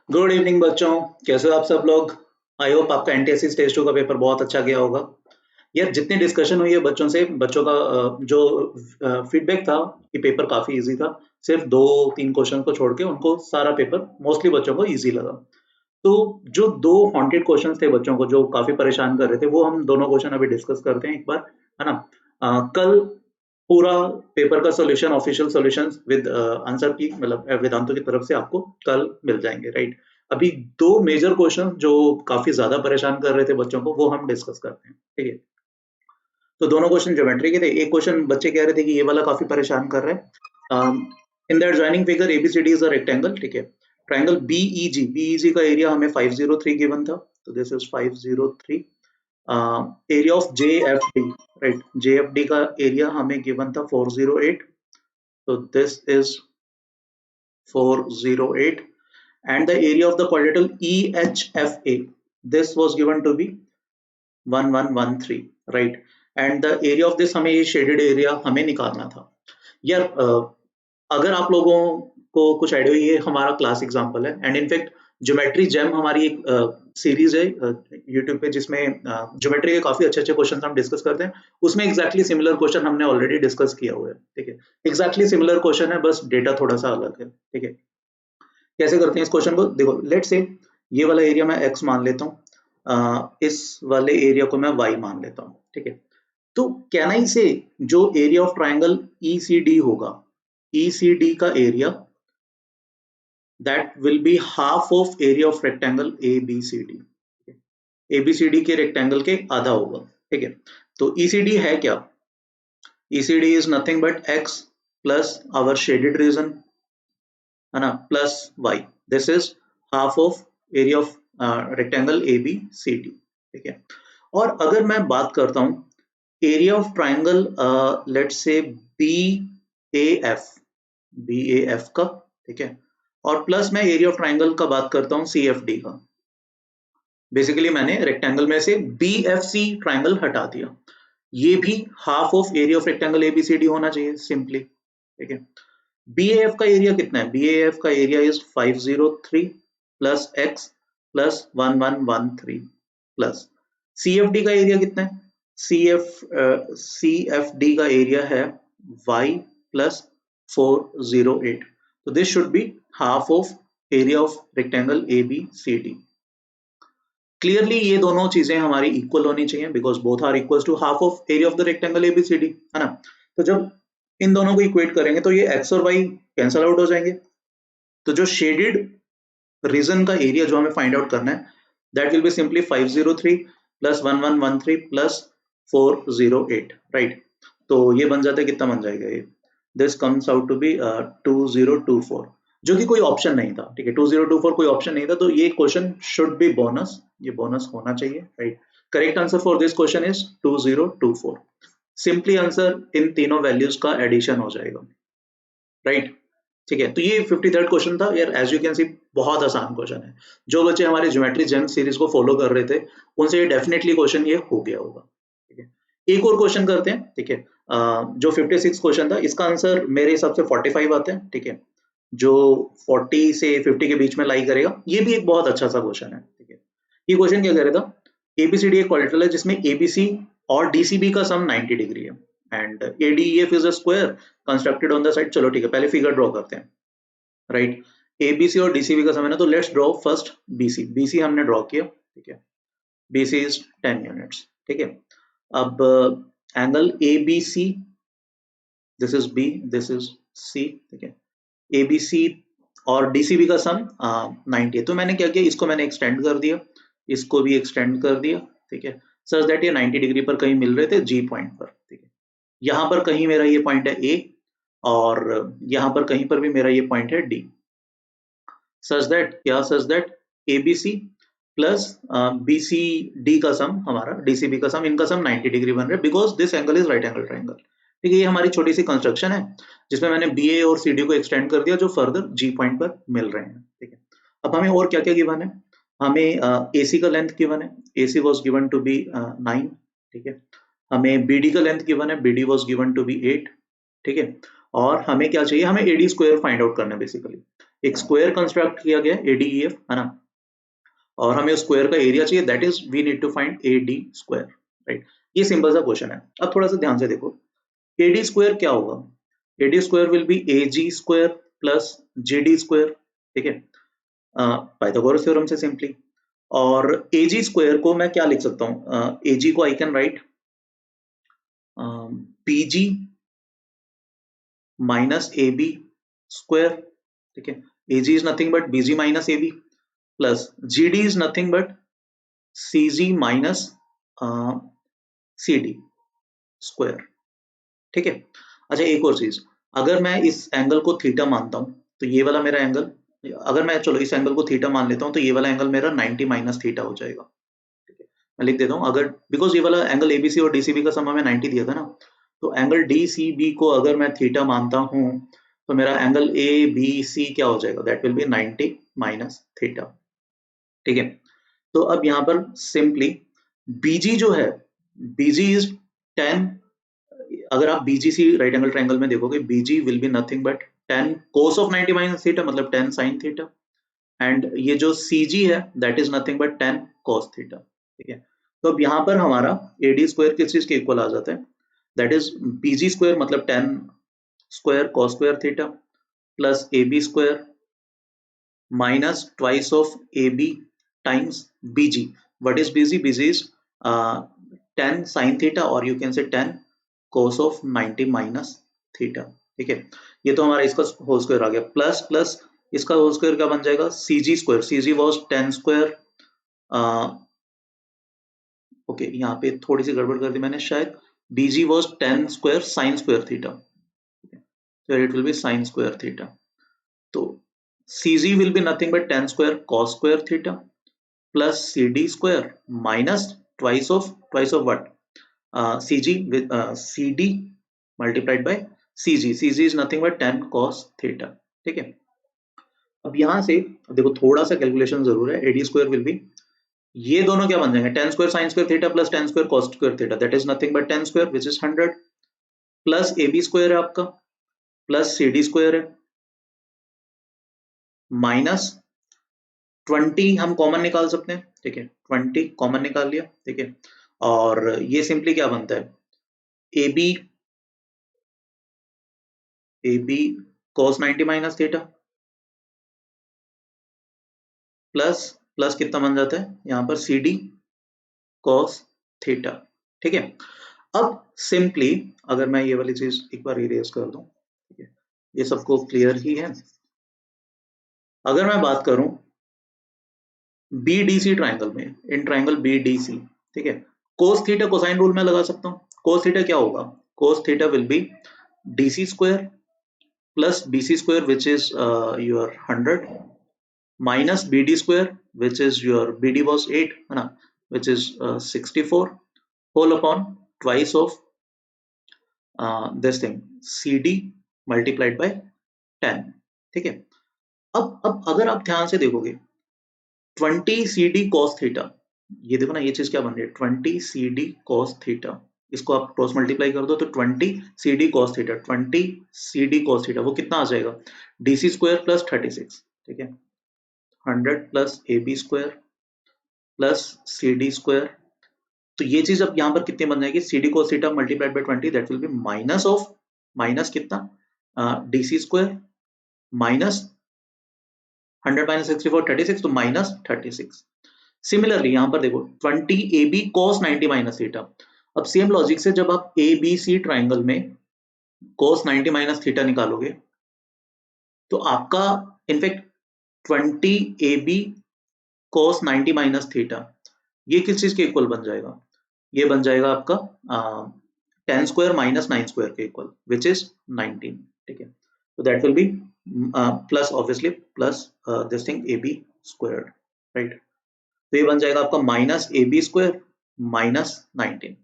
Good evening बच्चों, कैसे हो आप सब लोग। आई होप आपका एनटीएससी स्टेज 2 का पेपर बहुत अच्छा गया होगा। यार जितनी डिस्कशन हुई है बच्चों से, बच्चों का जो फीडबैक था कि पेपर काफी इजी था। सिर्फ 2-3 क्वेश्चन को छोड़ के उनको सारा पेपर मोस्टली बच्चों को इजी लगा। तो जो 2 हॉन्टेड क्वेश्चंस थे बच्चों को जो काफी परेशान कर रहे थे, वो हम दोनों क्वेश्चन अभी डिस्कस करते हैं एक बार, है ना। कल पूरा पेपर का solution, official solutions with answer की, मतलब वेदांतों की तरफ से आपको कल मिल जाएंगे, राइट। अभी 2 मेजर क्वेश्चन जो काफी ज्यादा परेशान कर रहे थे बच्चों को, वो हम डिस्कस करते हैं, ठीक है। तो दोनों क्वेश्चन ज्योमेट्री के थे। एक क्वेश्चन बच्चे कह रहे थे कि ये वाला काफी परेशान कर रहा है। In that joining figure ABCD is a rectangle, ठीक है। ट्रायंगल बीईजी का एरिया हमें 503 गिवन था, तो this is 503। Area of J F D, right, J F D का एरिया हमें गिवन था 408, so this is 408, and the area of the quadrilateral EHFA, this was given to be 1113, right, and the area of this हमें ये shaded area हमें निकालना था। यार अगर आप लोगों को कुछ आइडिया, ये हमारा क्लास एग्जांपल है, एंड इनफैक्ट ज्योमेट्री जेम हमारी एक सीरीज है यूट्यूब पे, जिसमें ज्योमेट्री के काफी अच्छे अच्छे क्वेश्चन हम डिस्कस करते हैं। उसमें एग्जैक्टली सिमिलर क्वेश्चन हमने ऑलरेडी डिस्कस किया हुआ है, ठीक है। एग्जैक्टली सिमिलर क्वेश्चन है, बस डेटा थोड़ा सा अलग है, ठीक है। कैसे करते हैं इस क्वेश्चन को, देखो, लेट से ये वाला एरिया मैं x मान लेता हूँ, इस वाले एरिया को मैं y मान लेता हूँ, ठीक है। तो कैन आई से जो एरिया ऑफ ट्राइंगल ECD होगा, ECD का area that will be half of area of rectangle ABCD, ABCD के रेक्टेंगल के आधा होगा, ठीक है। तो ECD है क्या, ECD is nothing but x plus our shaded region, है ना, plus y, this is half of area of rectangle ABCD, ठीक है। और अगर मैं बात करता हूं area of triangle, let's say BAF, BAF का, ठीक है, और प्लस मैं एरिया ऑफ ट्राइंगल का बात करता हूं CFD का। बेसिकली मैंने रेक्टेंगल में से BFC ट्राइंगल हटा दिया, ये भी half of area of rectangle ABCD होना चाहिए सिंपली, ठीक है। BAF का एरिया कितना है, BAF का area is 503 plus x plus 1113 plus CFD का एरिया कितना है, CFD का एरिया है y प्लस 408, तो this should be half of area of rectangle ABCD। Clearly ये दोनों चीजें हमारी इक्वल होनी चाहिए, because both are equal to half of area of the rectangle ABCD, है ना। तो जब इन दोनों को इक्वेट करेंगे तो ये x और y कैंसल आउट हो जाएंगे। तो जो शेडेड रीजन का एरिया जो हमें फाइंड आउट करना है, that will be simply 503 plus 1113 plus 408, right. तो ये बन जाता है, कितना बन जाएगा ये, this comes out to be 2024, जो कि कोई ऑप्शन नहीं था, ठीक है। 2024 कोई ऑप्शन नहीं था, तो ये क्वेश्चन शुड बी बोनस, ये बोनस होना चाहिए, right. Correct answer for this question is 2024। Simply answer in तीनों वैल्यूज का एडिशन हो जाएगा, राइट, ठीक है। तो ये 53rd क्वेश्चन था यार, एज यू कैन सी बहुत आसान क्वेश्चन है। जो बच्चे हमारे ज्योमेट्री जेम सीरीज को फॉलो कर रहे थे, उनसे ये डेफिनेटली क्वेश्चन ये हो गया होगा, ठीक है। एक और क्वेश्चन करते हैं, ठीक है। जो 56 क्वेश्चन था, इसका आंसर मेरे हिसाब से 45 आते हैं, ठीक है। जो 40 से 50 के बीच में लाई करेगा, ये भी एक बहुत अच्छा सा क्वेश्चन है, ठीक है। ये क्वेश्चन क्या कह रहा था, ABCD एक क्वाड्रिलेटरल है जिसमें ABC और DCB का सम 90 डिग्री है, and ADEF is a square constructed on the side. चलो ठीक है, पहले फिगर ड्रॉ करते हैं, राइट। ABC और DCB का सम है ना, तो लेट्स ड्रॉ फर्स्ट BC हमने ड्रॉ किया, ठीक है। BC इज 10 यूनिट्स, ठीक है। अब angle ABC, this is B, this is C, ठीक है। ABC और DCB का सम 90 है, तो मैंने क्या किया, इसको मैंने एक्सटेंड कर दिया, इसको भी एक्सटेंड कर दिया, ठीक है, सच दैट ये 90 डिग्री पर कहीं मिल रहे थे G पॉइंट पर, ठीक है। यहाँ पर कहीं मेरा ये पॉइंट है A, और यहाँ पर कहीं पर भी मेरा ये पॉइंट है D, सच दैट क्या, such that ABC plus BCD का सम, हमारा DCB का सम, इनका सम 90 डिग्री बन रहा है, because this angle is right angle triangle, ठीक है। ये हमारी छोटी सी कंस्ट्रक्शन है जिसमें मैंने BA और CD को एक्सटेंड कर दिया, जो फर्दर G पॉइंट पर मिल रहे हैं, ठीक है। अब हमें और क्या क्या गिवन है, हमें AC का लेंथ गिवन है, AC was given to be 9, ठीक है। हमें BD का लेंथ गिवन है, BD was given to be 8, ठीक है। और हमें क्या चाहिए, हमें AD स्क्वायर फाइंड आउट करना है बेसिकली। एक स्क्वायर कंस्ट्रक्ट किया गया ADEF है ना, और हमें स्क्वायर का एरिया चाहिए, that is we need to find AD square, right. ये सिंपल सा क्वेश्चन है। अब थोड़ा सा ध्यान से देखो, AD स्क्वायर क्या होगा, AD square will be AG square plus JD square, ठीक है, पाइथागोरस थ्योरम से सिंपली। और AG स्क्वायर को मैं क्या लिख सकता हूँ, AG को I can write PG minus AB square, ठीक है, AG is nothing but BG minus AB plus GD is nothing but CG minus CD square, ठीक है। अच्छा एक और चीज, अगर मैं इस एंगल को थीटा मानता हूं तो ये वाला मेरा एंगल, अगर मैं चलो इस एंगल को थीटा मान लेता हूं तो ये वाला एंगल मेरा 90 माइनस थीटा हो जाएगा, ठीक है। मैं लिख देता हूं, अगर बिकॉज ये वाला एंगल ABC और DCB का सम हमें 90 दिया था ना, तो एंगल DCB को अगर मैं थीटा मानता हूं तो मेरा एंगल ABC क्या हो जाएगा, that will B 90 minus theta, ठीक है। तो अब यहाँ पर सिंपली BG जो है, BG इज 10, अगर आप BGC राइट एंगल ट्रायंगल में देखोगे, BG will be nothing but 10 cos of 90 minus theta, मतलब 10 sin थीटा, एंड ये जो CG है that is nothing but 10 cos theta, ठीक है। तो अब यहाँ पर हमारा AD स्क्वायर किस चीज के इक्वल आ जाता है, दैट इज BG स्क्वायर मतलब 10 square cos square theta plus AB square minus twice of AB times BG. What is BG? BG is 10 sin theta or you can say 10 cos of 90 minus theta. ठीक है, ये तो हमारा इसका whole square आ गया, plus plus इसका whole square क्या बन जाएगा, CG square, CG was 10 square, okay यहाँ पे थोड़ी सी गड़बड़ कर दी मैंने शायद, BG was 10 square sine square theta, so it will be sin square theta. तो CG will be nothing but 10 square cos square theta plus CD square minus twice of what? CG with CD multiplied by CG. CG is nothing but 10 cos theta. ठीक है, अब यहां से देखो थोड़ा सा calculation जरूर है, AD स्क्वायर विल बी, ये दोनों क्या बन जाएंगे, 10 square sine square theta plus 10 square cos square theta, that is nothing but 10 square which is 100 plus AB square है आपका प्लस CD स्क्वायर है माइनस 20 हम कॉमन निकाल सकते हैं, ठीक है, 20 कॉमन निकाल लिया, ठीक है, और ये सिंपली क्या बनता है, AB cos 90 minus theta plus plus कितना बन जाता है यहाँ पर CD cos थीटा, ठीक है। अब सिंपली अगर मैं ये वाली चीज एक बार इरेज कर दूं, ठीक है, ये सबको क्लियर ही है। अगर मैं बात करूं BDC ट्राइंगल में, इन ट्राइंगल BDC, ठीक है, cos थीटा कोसाइन रूल में लगा सकता हूं, cos थीटा क्या होगा, cos theta will be DC square plus BC square which is your 100 minus BD square which is your BD was 8 है ना, which is 64 whole upon twice of this thing CD multiplied by 10, ठीक है। अब अगर आप ध्यान से देखोगे 20 CD cos थीटा, ये देखो ना ये चीज क्या बन रही है, 20 CD cos थीटा, इसको आप क्रॉस मल्टीप्लाई कर दो तो 20 CD cos theta, 20 CD cos theta वो कितना आ जाएगा, DC स्क्वायर प्लस 36, ठीक है, 100 plus AB square plus CD square, तो ये चीज अब यहाँ पर कितनी बन जाएगी, CD cos theta multiplied by 20 that will B minus of minus कितना DC स्क्वायर माइनस 100 माइनस 64 36, तो माइनस 36। सिमिलरली यहाँ पर देखो 20 AB cos 90 माइनस थीटा, अब सेम लॉजिक से जब आप ABC ट्राइंगल में cos 90 माइनस थीटा निकालोगे तो आपका in fact 20 AB cos 90 minus theta ये किस चीज के इक्वल बन जाएगा, ये बन जाएगा आपका 10 स्क्वायर माइनस 9 स्क्वायर के इक्वल विच इज 19, ठीक है। तो that will B plus obviously plus this thing AB square, right. तो ये बन जाएगा आपका माइनस AB स्क्वायर माइनस 19,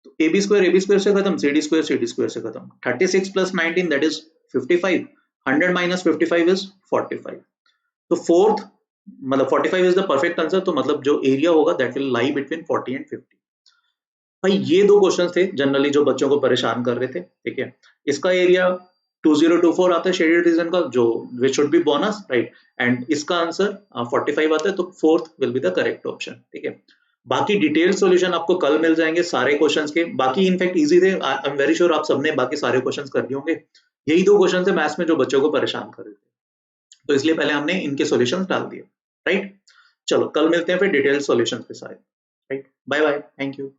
तो AB स्क्वायर से खत्म, CD स्क्वायर से खत्म, 36 plus 19 that is 55, 100 minus 55 is 45, तो फोर्थ मतलब 45 इज द परफेक्ट आंसर, तो मतलब जो एरिया होगा that will lie between 40 and 50। भाई ये दो क्वेश्चंस थे जनरली जो बच्चों को परेशान कर रहे थे, ठीक है, इसका एरिया 2024 आता है शेड्यूल्ड रीजन का, जो which should be bonus, right, and इसका आंसर 45 आता है, तो fourth will be the correct option, ठीक है। बाकी डिटेल सॉल्यूशन आपको कल मिल जाएंगे सारे क्वेश्चंस के, बाकी इनफैक्ट इजी थे, आई एम वेरी श्योर आप सबने बाकी सारे क्वेश्चंस कर दिए होंगे। यही दो क्वेश्चन थे मैथ्स में जो बच्चों को परेशान कर रहे थे, तो इसलिए पहले हमने इनके सॉल्यूशंस डाल दिए, राइट। चलो कल मिलते हैं फिर डिटेल सॉल्यूशंस के साथ, right, bye bye, thank you.